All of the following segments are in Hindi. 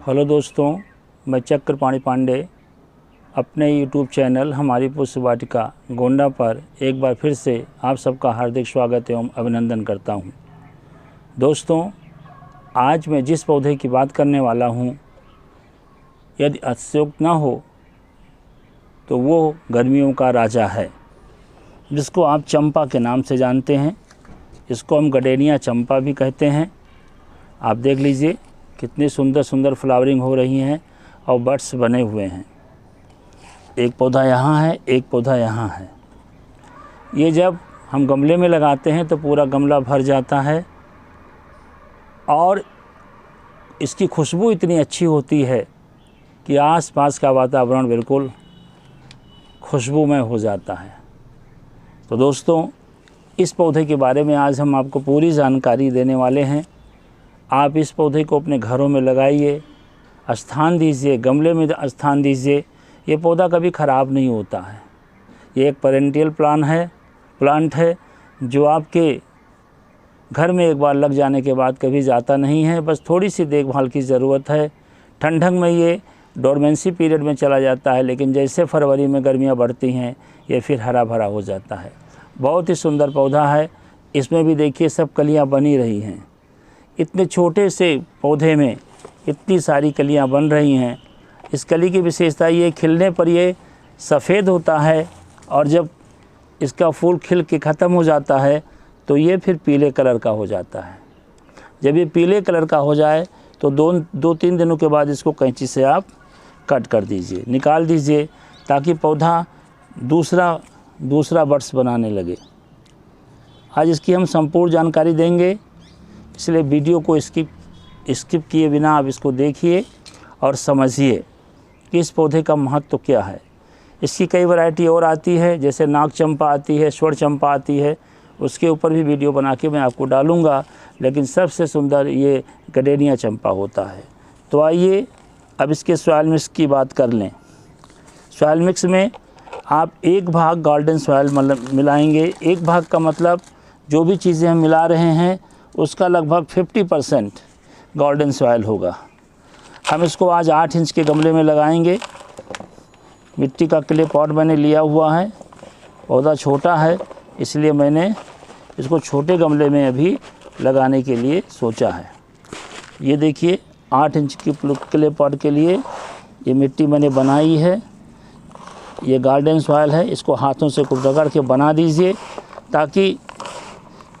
हेलो दोस्तों, मैं चक्रपाणी पांडे अपने यूट्यूब चैनल हमारी पुष्प वाटिका गोंडा पर एक बार फिर से आप सबका हार्दिक स्वागत एवं अभिनंदन करता हूं। दोस्तों, आज मैं जिस पौधे की बात करने वाला हूं, यदि अतिशयोक्ति न हो तो वो गर्मियों का राजा है, जिसको आप चंपा के नाम से जानते हैं। इसको हम गडेनिया चंपा भी कहते हैं। आप देख लीजिए कितनी सुंदर सुंदर फ्लावरिंग हो रही हैं और बड्स बने हुए हैं। एक पौधा यहाँ है, एक पौधा यहाँ है। ये जब हम गमले में लगाते हैं तो पूरा गमला भर जाता है और इसकी खुशबू इतनी अच्छी होती है कि आसपास का वातावरण बिल्कुल खुशबूमय हो जाता है। तो दोस्तों, इस पौधे के बारे में आज हम आपको पूरी जानकारी देने वाले हैं। आप इस पौधे को अपने घरों में लगाइए, स्थान दीजिए, गमले में स्थान दीजिए। ये पौधा कभी ख़राब नहीं होता है। ये एक पेरेंटियल प्लांट है जो आपके घर में एक बार लग जाने के बाद कभी जाता नहीं है। बस थोड़ी सी देखभाल की ज़रूरत है। ठंडक में ये डोरमेंसी पीरियड में चला जाता है, लेकिन जैसे फरवरी में गर्मियाँ बढ़ती हैं ये फिर हरा भरा हो जाता है। बहुत ही सुंदर पौधा है। इसमें भी देखिए सब कलियाँ बनी रही हैं। इतने छोटे से पौधे में इतनी सारी कलियां बन रही हैं। इस कली की विशेषता ये, खिलने पर ये सफ़ेद होता है और जब इसका फूल खिल के ख़त्म हो जाता है तो ये फिर पीले कलर का हो जाता है। जब ये पीले कलर का हो जाए तो दो तीन दिनों के बाद इसको कैंची से आप कट कर दीजिए, निकाल दीजिए, ताकि पौधा दूसरा बड्स बनाने लगे। आज इसकी हम संपूर्ण जानकारी देंगे, इसलिए वीडियो को स्किप किए बिना आप इसको देखिए और समझिए कि इस पौधे का महत्व क्या है। इसकी कई वैरायटी और आती है, जैसे नाग चंपा आती है, स्वर्ण चंपा आती है, उसके ऊपर भी वीडियो बना के मैं आपको डालूंगा। लेकिन सबसे सुंदर ये गडेनिया चंपा होता है। तो आइए अब इसके सॉइल मिक्स की बात कर लें। सॉइल मिक्स में आप 1 भाग गोल्डन सॉइल मिलाएंगे। 1 भाग का मतलब जो भी चीज़ें हम मिला रहे हैं उसका लगभग 50% गोल्डन सॉइल होगा। हम इसको आज 8 इंच के गमले में लगाएंगे। मिट्टी का क्ले पॉट मैंने लिया हुआ है। पौधा छोटा है, इसलिए मैंने इसको छोटे गमले में अभी लगाने के लिए सोचा है। ये देखिए 8 इंच की क्ले पॉट के लिए ये मिट्टी मैंने बनाई है। ये गोल्डन सॉइल है। इसको हाथों से खूब रगड़ के बना दीजिए, ताकि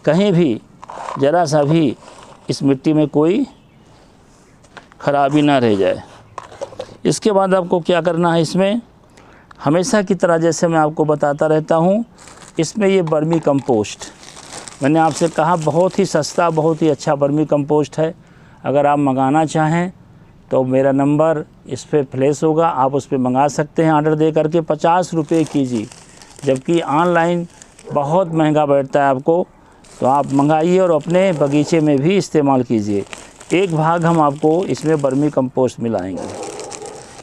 कहीं भी ज़रा सा भी इस मिट्टी में कोई खराबी ना रह जाए। इसके बाद आपको क्या करना है, इसमें हमेशा की तरह जैसे मैं आपको बताता रहता हूँ, इसमें ये वर्मी कंपोस्ट मैंने आपसे कहा, बहुत ही सस्ता, बहुत ही अच्छा वर्मी कंपोस्ट है। अगर आप मंगाना चाहें तो मेरा नंबर इस पर फ्लैश होगा, आप उस पर मंगा सकते हैं ऑर्डर दे करके। 50 रुपये कीजिए, जबकि ऑनलाइन बहुत महंगा बैठता है आपको। तो आप मंगाइए और अपने बगीचे में भी इस्तेमाल कीजिए। 1 भाग हम आपको इसमें वर्मी कंपोस्ट मिलाएंगे।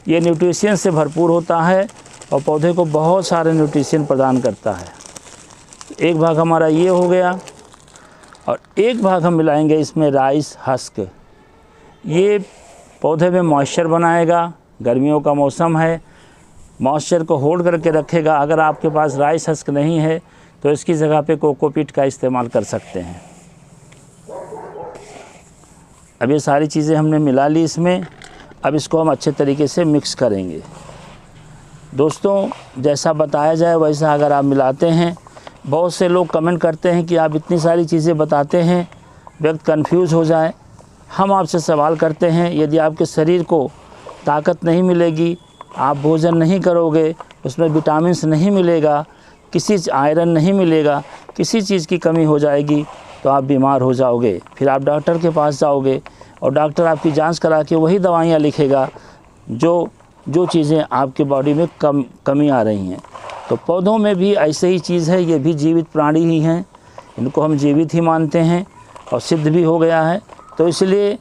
ये न्यूट्रिशन से भरपूर होता है और पौधे को बहुत सारे न्यूट्रिशन प्रदान करता है। 1 भाग हमारा ये हो गया और 1 भाग हम मिलाएंगे इसमें राइस हस्क। ये पौधे में मॉइस्चर बनाएगा। गर्मियों का मौसम है, मॉइस्चर को होल्ड करके रखेगा। अगर आपके पास राइस हस्क नहीं है तो इसकी जगह पे कोकोपीट का इस्तेमाल कर सकते हैं। अब ये सारी चीज़ें हमने मिला ली इसमें। अब इसको हम अच्छे तरीके से मिक्स करेंगे। दोस्तों, जैसा बताया जाए वैसा अगर आप मिलाते हैं। बहुत से लोग कमेंट करते हैं कि आप इतनी सारी चीज़ें बताते हैं, व्यक्ति कंफ्यूज हो जाए। हम आपसे सवाल करते हैं, यदि आपके शरीर को ताकत नहीं मिलेगी, आप भोजन नहीं करोगे, उसमें विटामिन्स नहीं मिलेगा, किसी आयरन नहीं मिलेगा, किसी चीज़ की कमी हो जाएगी, तो आप बीमार हो जाओगे। फिर आप डॉक्टर के पास जाओगे और डॉक्टर आपकी जांच करा के वही दवाइयाँ लिखेगा जो चीज़ें आपके बॉडी में कमी आ रही हैं। तो पौधों में भी ऐसे ही चीज़ है। ये भी जीवित प्राणी ही हैं, इनको हम जीवित ही मानते हैं और सिद्ध भी हो गया है। तो इसलिए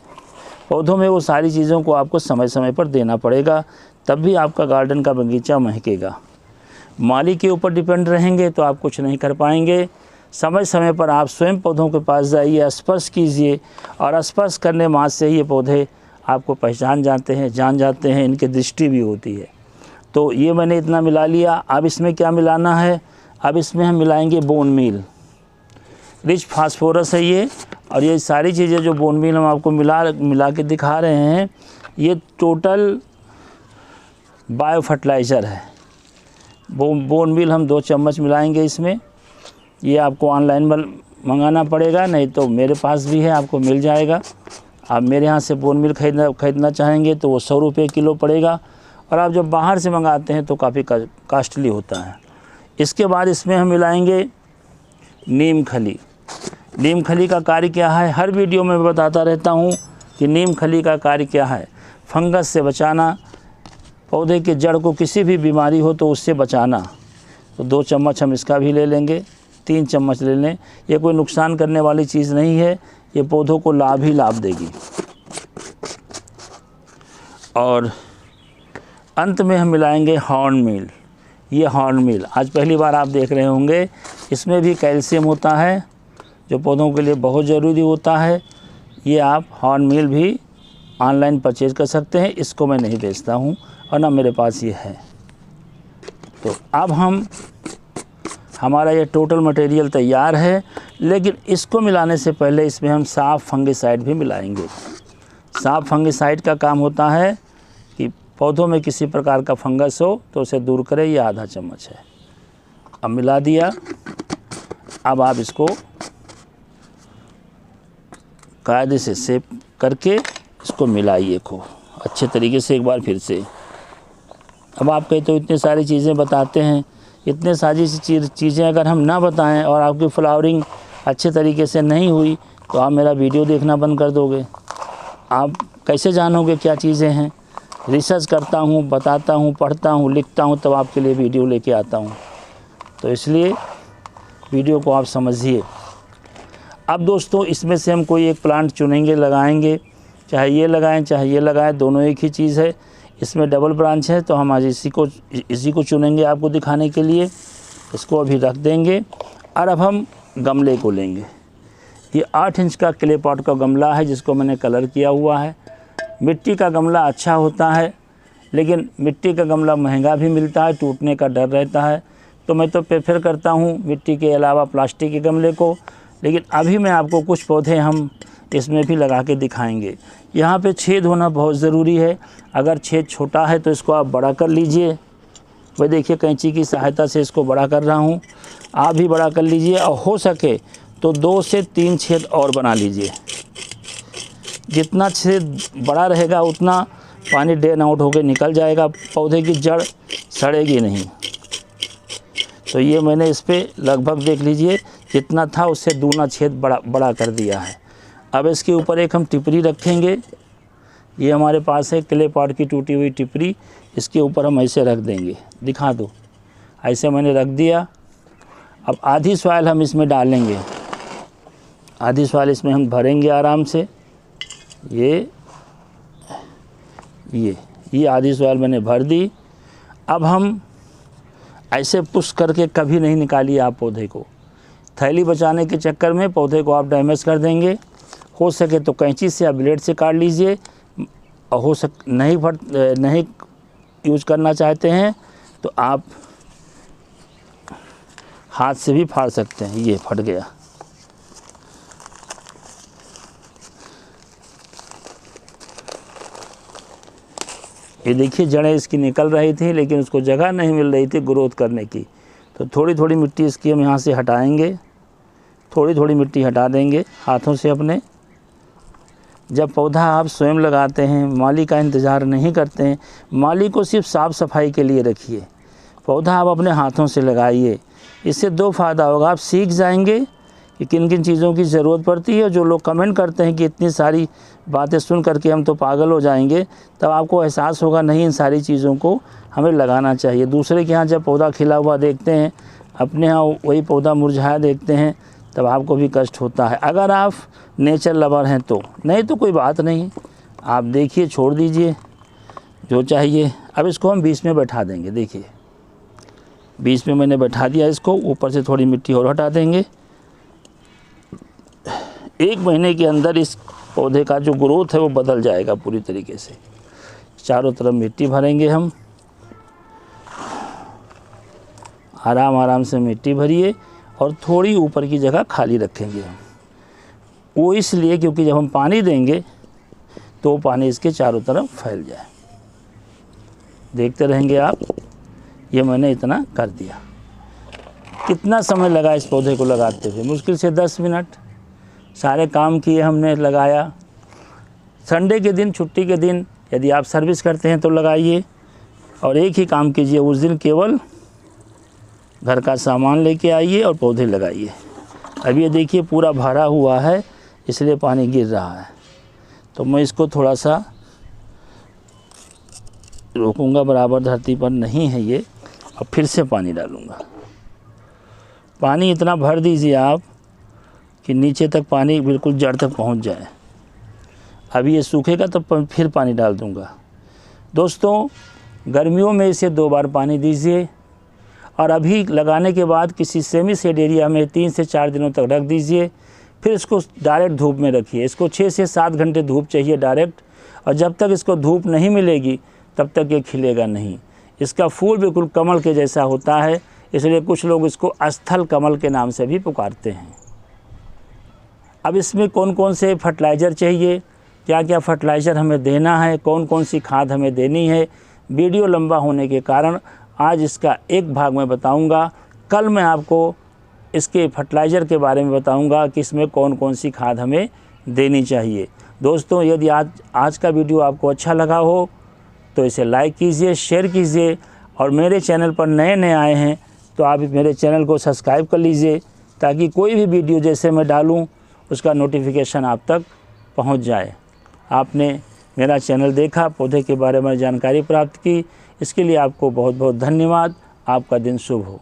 पौधों में वो सारी चीज़ों को आपको समय समय पर देना पड़ेगा, तब भी आपका गार्डन का बगीचा महकेगा। माली के ऊपर डिपेंड रहेंगे तो आप कुछ नहीं कर पाएंगे। समय समय पर आप स्वयं पौधों के पास जाइए, स्पर्श कीजिए और स्पर्श करने मात्र से ही ये पौधे आपको पहचान जान जाते हैं, इनकी दृष्टि भी होती है। तो ये मैंने इतना मिला लिया। अब इसमें क्या मिलाना है, अब इसमें हम मिलाएंगे बोन मील। रिच फास्फोरस है ये, और ये सारी चीज़ें जो बोन मील हम आपको मिला के दिखा रहे हैं, ये टोटल बायो फर्टिलाइज़र है। बोन मील हम 2 चम्मच मिलाएंगे इसमें। ये आपको ऑनलाइन मंगाना पड़ेगा, नहीं तो मेरे पास भी है, आपको मिल जाएगा। आप मेरे यहाँ से बोन मील खरीदना चाहेंगे तो वो 100 रुपये किलो पड़ेगा, और आप जब बाहर से मंगाते हैं तो काफ़ी कास्टली होता है। इसके बाद इसमें हम मिलाएंगे नीम खली। नीम खली का कार्य क्या है, हर वीडियो में मैं बताता रहता हूँ कि नीम खली का कार्य क्या है। फंगस से बचाना, पौधे के जड़ को किसी भी बीमारी हो तो उससे बचाना। तो 2 चम्मच हम इसका भी ले लेंगे, 3 चम्मच ले लें। ये कोई नुकसान करने वाली चीज़ नहीं है, ये पौधों को लाभ ही लाभ देगी। और अंत में हम मिलाएंगे हॉर्न मील। ये हॉर्न मील आज पहली बार आप देख रहे होंगे। इसमें भी कैल्शियम होता है जो पौधों के लिए बहुत ज़रूरी होता है। ये आप हॉर्न मील भी ऑनलाइन परचेज़ कर सकते हैं। इसको मैं नहीं बेचता हूँ और ना मेरे पास ये है। तो अब हमारा ये टोटल मटेरियल तैयार है, लेकिन इसको मिलाने से पहले इसमें हम साफ फंगिसाइड भी मिलाएंगे। साफ फंगिसाइड का काम होता है कि पौधों में किसी प्रकार का फंगस हो तो उसे दूर करे। ये आधा चम्मच है। अब मिला दिया। अब आप इसको कायदे से सेप करके इसको मिलाइए खूब अच्छे तरीके से एक बार फिर से। अब आप कहीं तो इतनी सारी चीज़ें बताते हैं, इतने सारी चीज़ें अगर हम ना बताएं और आपकी फ्लावरिंग अच्छे तरीके से नहीं हुई तो आप मेरा वीडियो देखना बंद कर दोगे। आप कैसे जानोगे क्या चीज़ें हैं। रिसर्च करता हूँ, बताता हूँ, पढ़ता हूँ, लिखता हूँ, तब आपके लिए वीडियो लेके आता हूँ। तो इसलिए वीडियो को आप समझिए। अब दोस्तों इसमें से हम कोई एक प्लांट चुनेंगे, लगाएंगे, चाहे ये लगाएं चाहे ये लगाएं, दोनों एक ही चीज़ है। इसमें डबल ब्रांच है तो हम आज इसी को चुनेंगे आपको दिखाने के लिए। इसको अभी रख देंगे और अब हम गमले को लेंगे। ये 8 इंच का क्ले पॉट का गमला है जिसको मैंने कलर किया हुआ है। मिट्टी का गमला अच्छा होता है, लेकिन मिट्टी का गमला महंगा भी मिलता है, टूटने का डर रहता है। तो मैं तो प्रेफर करता हूँ मिट्टी के अलावा प्लास्टिक के गमले को। लेकिन अभी मैं आपको कुछ पौधे हम इसमें भी लगा के दिखाएंगे। यहाँ पे छेद होना बहुत ज़रूरी है। अगर छेद छोटा है तो इसको आप बड़ा कर लीजिए। वह देखिए कैंची की सहायता से इसको बड़ा कर रहा हूँ, आप भी बड़ा कर लीजिए। और हो सके तो 2 से 3 छेद और बना लीजिए। जितना छेद बड़ा रहेगा उतना पानी ड्रेन आउट होकर निकल जाएगा, पौधे की जड़ सड़ेगी नहीं। तो ये मैंने इस पर लगभग देख लीजिए जितना था उससे दूना छेद बड़ा कर दिया है। अब इसके ऊपर एक हम टिपरी रखेंगे। ये हमारे पास है क्ले पॉट की टूटी हुई टिपरी। इसके ऊपर हम ऐसे रख देंगे, दिखा दो, ऐसे मैंने रख दिया। अब आधी सॉइल हम इसमें डालेंगे, आधी सॉइल इसमें हम भरेंगे आराम से। ये आधी सॉइल मैंने भर दी। अब हम ऐसे पुश करके कभी नहीं निकालिए आप पौधे को। थैली बचाने के चक्कर में पौधे को आप डैमेज कर देंगे। हो सके तो कैंची से या ब्लेड से काट लीजिए, और नहीं यूज करना चाहते हैं तो आप हाथ से भी फाड़ सकते हैं। ये फट गया। ये देखिए जड़ें इसकी निकल रही थी, लेकिन उसको जगह नहीं मिल रही थी ग्रोथ करने की। तो थोड़ी थोड़ी मिट्टी इसकी हम यहाँ से हटाएंगे, थोड़ी थोड़ी मिट्टी हटा देंगे हाथों से अपने। जब पौधा आप स्वयं लगाते हैं, माली का इंतज़ार नहीं करते हैं, माली को सिर्फ साफ़ सफाई के लिए रखिए। पौधा आप अपने हाथों से लगाइए। इससे 2 फ़ायदा होगा, आप सीख जाएंगे कि किन किन चीज़ों की ज़रूरत पड़ती है। जो लोग कमेंट करते हैं कि इतनी सारी बातें सुन करके हम तो पागल हो जाएंगे, तब आपको एहसास होगा नहीं, इन सारी चीज़ों को हमें लगाना चाहिए। दूसरे के यहाँ जब पौधा खिला हुआ देखते हैं, अपने यहाँ वही पौधा मुरझाया देखते हैं, तब आपको भी कष्ट होता है। अगर आप नेचर लवर हैं तो, नहीं तो कोई बात नहीं, आप देखिए, छोड़ दीजिए जो चाहिए। अब इसको हम बीच में बैठा देंगे। देखिए बीच में मैंने बैठा दिया इसको। ऊपर से थोड़ी मिट्टी और हटा देंगे। 1 महीने के अंदर इस पौधे का जो ग्रोथ है वो बदल जाएगा पूरी तरीके से। चारों तरफ मिट्टी भरेंगे हम, आराम आराम से मिट्टी भरिए और थोड़ी ऊपर की जगह खाली रखेंगे हम। वो इसलिए क्योंकि जब हम पानी देंगे तो पानी इसके चारों तरफ फैल जाए। देखते रहेंगे आप। ये मैंने इतना कर दिया। कितना समय लगा इस पौधे को लगाते हुए? मुश्किल से 10 मिनट। सारे काम किए हमने, लगाया। संडे के दिन, छुट्टी के दिन यदि आप सर्विस करते हैं तो लगाइए, और एक ही काम कीजिए, उस दिन केवल घर का सामान लेके आइए और पौधे लगाइए। अब ये देखिए पूरा भरा हुआ है, इसलिए पानी गिर रहा है। तो मैं इसको थोड़ा सा रोकूंगा, बराबर धरती पर नहीं है ये। अब फिर से पानी डालूंगा। पानी इतना भर दीजिए आप कि नीचे तक पानी बिल्कुल जड़ तक पहुंच जाए। अभी ये सूखेगा तो फिर पानी डाल दूंगा। दोस्तों, गर्मियों में इसे 2 बार पानी दीजिए, और अभी लगाने के बाद किसी सेमी शेड एरिया में 3 से 4 दिनों तक रख दीजिए। फिर इसको डायरेक्ट धूप में रखिए। इसको 6 से 7 घंटे धूप चाहिए डायरेक्ट, और जब तक इसको धूप नहीं मिलेगी तब तक ये खिलेगा नहीं। इसका फूल बिल्कुल कमल के जैसा होता है, इसलिए कुछ लोग इसको अस्थल कमल के नाम से भी पुकारते हैं। अब इसमें कौन कौन से फर्टिलाइज़र चाहिए, क्या क्या फर्टिलाइज़र हमें देना है, कौन कौन सी खाद हमें देनी है, वीडियो लंबा होने के कारण आज इसका एक भाग में बताऊंगा। कल मैं आपको इसके फर्टिलाइज़र के बारे में बताऊंगा कि इसमें कौन कौन सी खाद हमें देनी चाहिए। दोस्तों, यदि आज का वीडियो आपको अच्छा लगा हो तो इसे लाइक कीजिए, शेयर कीजिए, और मेरे चैनल पर नए आए हैं तो आप मेरे चैनल को सब्सक्राइब कर लीजिए, ताकि कोई भी वीडियो जैसे मैं डालूं उसका नोटिफिकेशन आप तक पहुंच जाए। आपने मेरा चैनल देखा, पौधे के बारे में जानकारी प्राप्त की, इसके लिए आपको बहुत बहुत धन्यवाद। आपका दिन शुभ हो।